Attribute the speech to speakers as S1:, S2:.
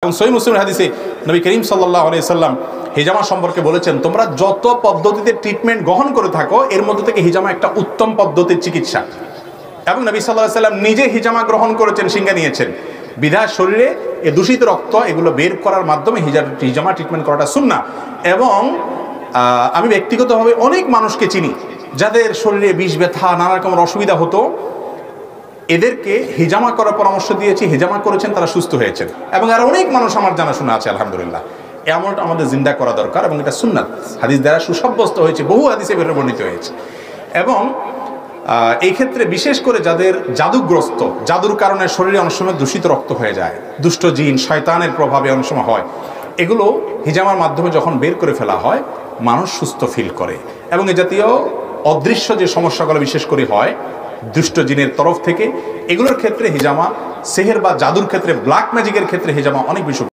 S1: এবং সহিহ মুসলিমের হাদিসে নবী করিম সাল্লাল্লাহু আলাইহি সাল্লাম হিজামা সম্পর্কে বলেছেন, তোমরা যত পদ্ধতিতে ট্রিটমেন্ট গ্রহণ করে থাকো এর মধ্যে থেকে হিজামা একটা উত্তম পদ্ধতির চিকিৎসা। এবং নবী সাল্লাল্লাহু আলাইহি সাল্লাম নিজে হিজামা গ্রহণ করেছেন, সিঙ্গা নিয়েছেন। বিধায় শরীরে এই দূষিত রক্ত এগুলো বের করার মাধ্যমে হিজামা ট্রিটমেন্ট করাটা সুন্নাহ। এবং আমি ব্যক্তিগতভাবে অনেক মানুষকে চিনি যাদের শরীরে বিষ ব্যথা নানা রকমের অসুবিধা হতো, এদেরকে হিজামা করার পরামর্শ দিয়েছি, হিজামা করেছেন, তারা সুস্থ হয়েছেন। এবং আর অনেক মানুষ আমার জানাশোনা আছে আলহামদুলিল্লাহ। এমন আমাদের জিন্দা করা দরকার এবং এটা সুন্নাত, হাদিস দ্বারা সুসাব্যস্ত হয়েছে, বহু হাদিসে বের বর্ণিত হয়েছে। এবং এই ক্ষেত্রে বিশেষ করে যাদের জাদুগ্রস্ত, জাদুর কারণে শরীরে অনেক সময় দূষিত রক্ত হয়ে যায়, দুষ্ট জিন শয়তানের প্রভাবে অনেক সময় হয়, এগুলো হিজামার মাধ্যমে যখন বের করে ফেলা হয় মানুষ সুস্থ ফিল করে। এবং এ জাতীয় অদৃশ্য যে সমস্যাগুলো বিশেষ করে হয় দুষ্ট জিনের তরফ থেকে, এগুলোর ক্ষেত্রে হিজামা, সেহের বা জাদুর ক্ষেত্রে, ব্ল্যাক ম্যাজিকের ক্ষেত্রে হিজামা অনেক বেশি